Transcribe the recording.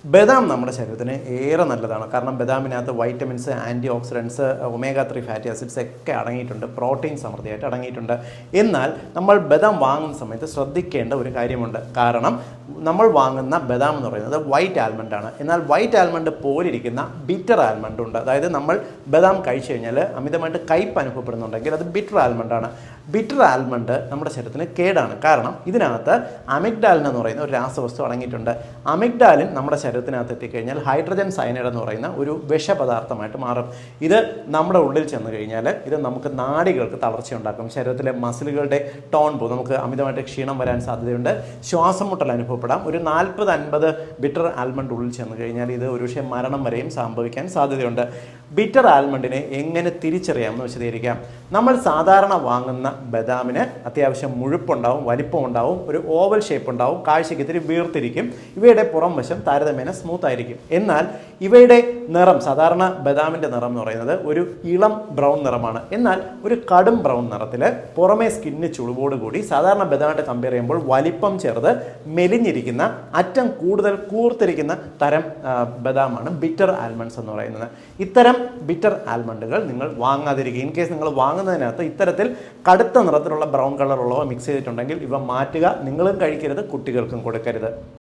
ബദാം നമ്മുടെ ശരീരത്തിന് ഏറെ നല്ലതാണ്. കാരണം ബദാമിനകത്ത് vitamins, antioxidants, omega 3 fatty acids ഒക്കെ അടങ്ങിയിട്ടുണ്ട്. പ്രോട്ടീൻ സമൃദ്ധിയായിട്ട് അടങ്ങിയിട്ടുണ്ട്. എന്നാൽ നമ്മൾ ബദാം വാങ്ങുന്ന സമയത്ത് ശ്രദ്ധിക്കേണ്ട ഒരു കാര്യമുണ്ട്. കാരണം നമ്മൾ വാങ്ങുന്ന ബദാം എന്ന് പറയുന്നത് വൈറ്റ് ആൽമണ്ട് ആണ്. എന്നാൽ വൈറ്റ് ആൽമണ്ട് പോലിരിക്കുന്ന ബിറ്റർ ആൽമണ്ട് ഉണ്ട്. അതായത് നമ്മൾ ബദാം കഴിച്ചു കഴിഞ്ഞാൽ അമിതമായിട്ട് കയ്പ്പ് അനുഭവപ്പെടുന്നുണ്ടെങ്കിൽ അത് ബിറ്റർ ആൽമണ്ട് ആണ്. ബിറ്റർ ആൽമണ്ട് നമ്മുടെ ശരീരത്തിന് കേടാണ്. കാരണം ഇതിനകത്ത് അമിഗ്ഡാലിൻ എന്ന് പറയുന്ന ഒരു രാസവസ്തു അടങ്ങിയിട്ടുണ്ട്. അമിഗ്ഡാലിൻ നമ്മുടെ ശരീരത്തിനകത്ത് എത്തിക്കഴിഞ്ഞാൽ ഹൈഡ്രജൻ സയനൈഡ് എന്ന് പറയുന്ന ഒരു വിഷപദാർത്ഥമായിട്ട് മാറും. ഇത് നമ്മുടെ ഉള്ളിൽ ചെന്ന് കഴിഞ്ഞാൽ ഇത് നമുക്ക് നാഡികൾക്ക് തളർച്ച ഉണ്ടാക്കും. ശരീരത്തിലെ മസിലുകളുടെ ടോൺ പോകും. നമുക്ക് അമിതമായിട്ട് ക്ഷീണം വരാൻ സാധ്യതയുണ്ട്. ശ്വാസം മുട്ടൽ അനുഭവപ്പെടാം. ഒരു 40-50 ബിറ്റർ ആൽമണ്ട് ഉള്ളിൽ ചെന്ന് കഴിഞ്ഞാൽ ഇത് ഒരുപക്ഷെ മരണം വരെയും സംഭവിക്കാൻ സാധ്യതയുണ്ട്. ബിറ്റർ ആൽമണ്ടിനെ എങ്ങനെ തിരിച്ചറിയാമെന്ന് വിശദീകരിക്കാം. നമ്മൾ സാധാരണ വാങ്ങുന്ന ബദാമിന് അത്യാവശ്യം മുഴുപ്പുണ്ടാവും, വലിപ്പമുണ്ടാവും, ഒരു ഓവൽ ഷേപ്പ് ഉണ്ടാവും, കാഴ്ചയ്ക്ക് ഇത്തിരി വീർത്തിരിക്കും. ഇവയുടെ പുറം വശം താരതമ്യേന സ്മൂത്ത് ആയിരിക്കും. എന്നാൽ ഇവയുടെ നിറം, സാധാരണ ബദാമിൻ്റെ നിറം എന്ന് പറയുന്നത് ഒരു ഇളം ബ്രൗൺ നിറമാണ്. എന്നാൽ ഒരു കടും ബ്രൗൺ നിറത്തിൽ പുറമേ സ്കിന്നിന് ചുളിവോടുകൂടി സാധാരണ ബദാമായിട്ട് കമ്പയർ ചെയ്യുമ്പോൾ വലിപ്പം ചെറുത്, മെലിഞ്ഞിരിക്കുന്ന, അറ്റം കൂടുതൽ കൂർത്തിരിക്കുന്ന തരം ബദാമാണ് ബിറ്റർ ആൽമണ്ട്സ് എന്ന് പറയുന്നത്. ഇത്തരം ബിറ്റർ ആൽമണ്ടുകൾ നിങ്ങൾ വാങ്ങാതിരിക്കുക. ഇൻ കേസ് നിങ്ങൾ വാങ്ങുന്നതിനകത്ത് ഇത്തരത്തിൽ കടുത്ത നിറത്തിലുള്ള ബ്രൗൺ കളറുള്ളവ മിക്സ് ചെയ്തിട്ടുണ്ടെങ്കിൽ ഇവ മാറ്റുക. നിങ്ങളും കഴിക്കരുത്, കുട്ടികൾക്കും കൊടുക്കരുത്.